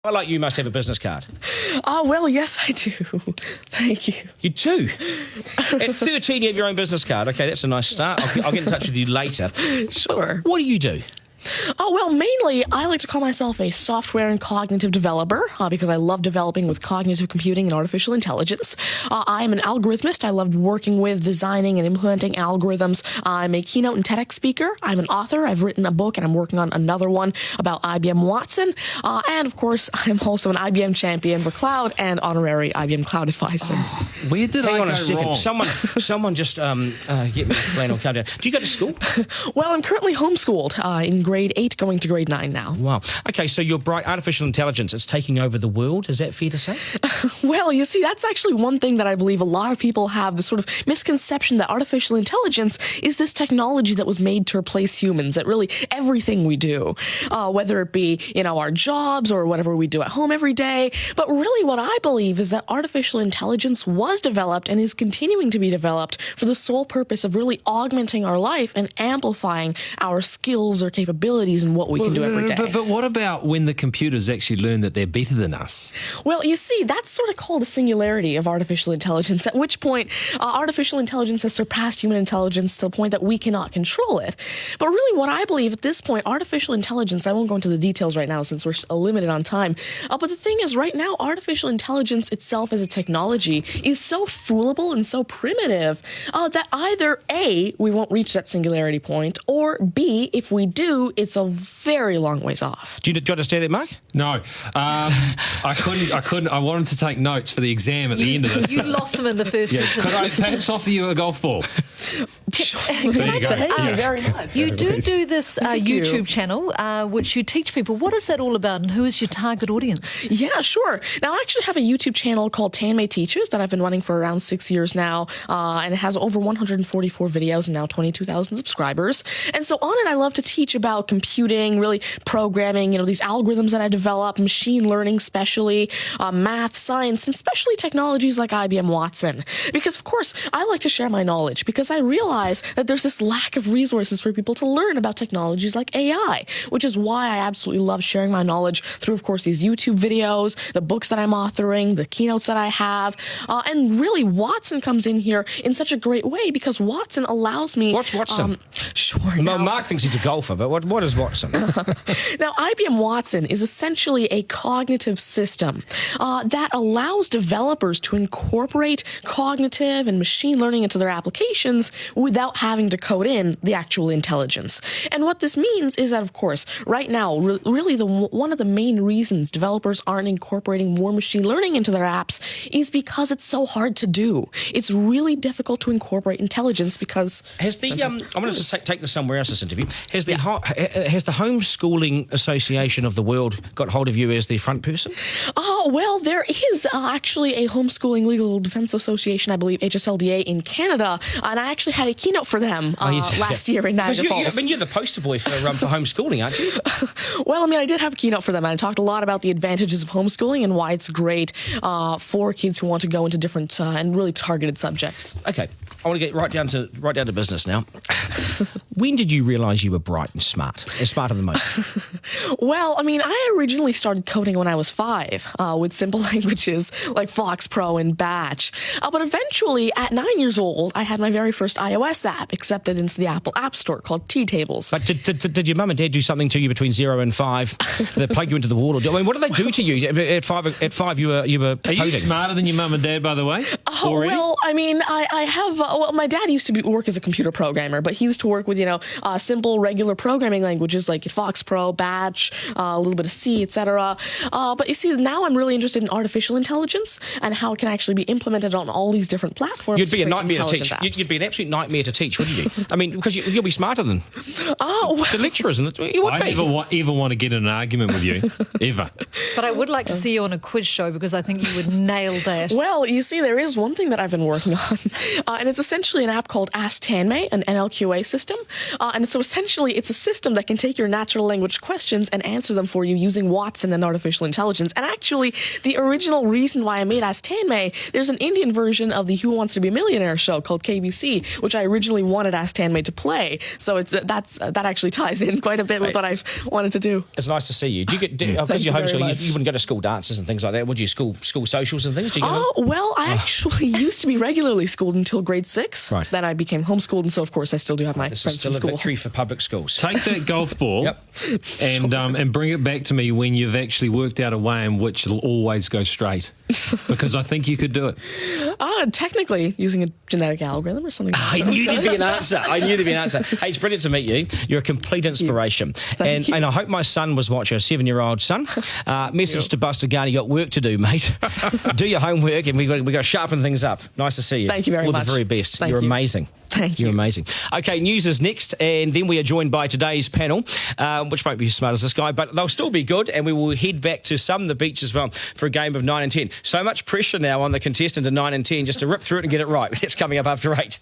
I like you must have a business card. Well, yes, I do. Thank you. You do? At 13, you have your own business card. Okay, that's a nice start. I'll get in touch with you later. Sure. What do you do? Well, mainly, I like to call myself a software and cognitive developer because I love developing with cognitive computing and artificial intelligence. I am an algorithmist. I love working with, designing, and implementing algorithms. I'm a keynote and TEDx speaker. I'm an author. I've written a book, and I'm working on another one about IBM Watson. And, of course, I'm also an IBM champion for cloud and honorary IBM cloud advisor. Where did Hang I on go a second. wrong? Someone just get me a flannel card down. Do you go to school? Well, I'm currently homeschooled in grade 8, going to grade 9 now. Wow. Okay, so you're bright. Artificial intelligence, it's taking over the world. Is that fair to say? Well, you see, that's actually one thing that I believe a lot of people have, the sort of misconception that artificial intelligence is this technology that was made to replace humans at really everything we do, whether it be, our jobs or whatever we do at home every day. But really what I believe is that artificial intelligence was developed and is continuing to be developed for the sole purpose of really augmenting our life and amplifying our skills or capabilities and what we can do every day. But what about when the computers actually learn that they're better than us? Well, you see, that's sort of called a singularity of artificial intelligence, at which point artificial intelligence has surpassed human intelligence to the point that we cannot control it. But really what I believe at this point, artificial intelligence, I won't go into the details right now since we're limited on time, but the thing is right now, artificial intelligence itself as a technology is so foolable and so primitive that either A, we won't reach that singularity point, or B, if we do, it's a very long ways off. Do you understand that, Mark? No. I couldn't. I wanted to take notes for the exam at the end of this. You lost them in the first sentence. Could I perhaps offer you a golf ball? There you go. Thank you Yes. very much. You do this you. YouTube channel, which you teach people. What is that all about, and who is your target audience? Yeah, sure. Now, I actually have a YouTube channel called Tanmay Teaches that I've been running for around 6 years now, and it has over 144 videos and now 22,000 subscribers. And so on it, I love to teach about computing, really programming, these algorithms that I develop, machine learning especially, math, science, and especially technologies like IBM Watson. Because, of course, I like to share my knowledge because I realize that there's this lack of resources for people to learn about technologies like AI, which is why I absolutely love sharing my knowledge through, of course, these YouTube videos, the books that I'm authoring, the keynotes that I have, and really Watson comes in here in such a great way because Watson allows me... What's Watson? Sure. Well, Mark thinks he's a golfer, but what is Watson? Now, IBM Watson is essentially a cognitive system that allows developers to incorporate cognitive and machine learning into their applications without having to code in the actual intelligence. And what this means is that, of course, right now, really one of the main reasons developers aren't incorporating more machine learning into their apps is because it's so hard to do. It's really difficult to incorporate intelligence because... Has the I'm going to take this somewhere else, this interview. Has the Homeschooling Association of the World got hold of you as the front person? Well, there is actually a Homeschooling Legal Defense Association, I believe, HSLDA in Canada, and I actually had a keynote for them last year in Niagara Falls. You're the poster boy for homeschooling, aren't you? Well, I did have a keynote for them, and I talked a lot about the advantages of homeschooling and why it's great for kids who want to go into different and really targeted subjects. Okay, I want to get right down to business now. When did you realise you were bright and smarter than most? Well, I originally started coding when I was 5 with simple languages like FoxPro and Batch. But eventually, at 9 years old, I had my very first iOS app accepted into the Apple App Store called T-Tables. But did your mum and dad do something to you between 0 and 5 that plug you into the wall? What did they do to you at 5? At 5, you were Are you coding. smarter than your mum and dad, by the way? Already? Well, I have... my dad used to work as a computer programmer, but he used to work with, simple, regular programming languages like FoxPro, Batch, a little bit of C, etc. But you see, now I'm really interested in artificial intelligence and how it can actually be implemented on all these different platforms. You'd be a create nightmare to intelligent teach. apps. You'd be an absolute nightmare to teach, wouldn't you? Because you'll be smarter than the lecturers. And you would I be. never want to get in an argument with you, ever. But I would like to see you on a quiz show because I think you would nail that. Well, you see, there is one thing that I've been working on, and it's essentially an app called Ask Tanmay, an NLQA system, And so essentially, it's a system that can take your natural language questions and answer them for you using Watson and artificial intelligence. And actually, the original reason why I made Ask Tanmay, there's an Indian version of the Who Wants to Be a Millionaire show called KBC, which I originally wanted Ask Tanmay to play. So that actually ties in quite a bit with what I wanted to do. It's nice to see you. Do you get because you're Thank you very homeschooled? much. You wouldn't go to school dances and things like that, would you? School socials and things. Do you go? Oh, well, I actually used to be regularly schooled until grade 6. Right. Then I became homeschooled, and so, of course, I still do have my This is friends still from a school. victory for public schools. Take that golf ball Yep. and bring it back to me when you've actually worked out a way in which it'll always go straight. Because I think you could do it. Technically, using a genetic algorithm or something. I knew there'd be an answer. Hey, it's brilliant to meet you. You're a complete inspiration. Thank you. And I hope my son was watching, a 7-year-old son. Message to Buster Garner, you got work to do, mate. Do your homework, and we got to sharpen things up. Nice to see you. Thank you very All much. the very best. Thank You're you. amazing. Thank You're you. amazing. Okay, news is next, and then we are joined by today's panel, which won't be as smart as this guy, but they'll still be good, and we will head back to the beach as well for a game of 9 and 10. So much pressure now on the contestant in 9 and 10 just to rip through it and get it right. It's coming up after 8.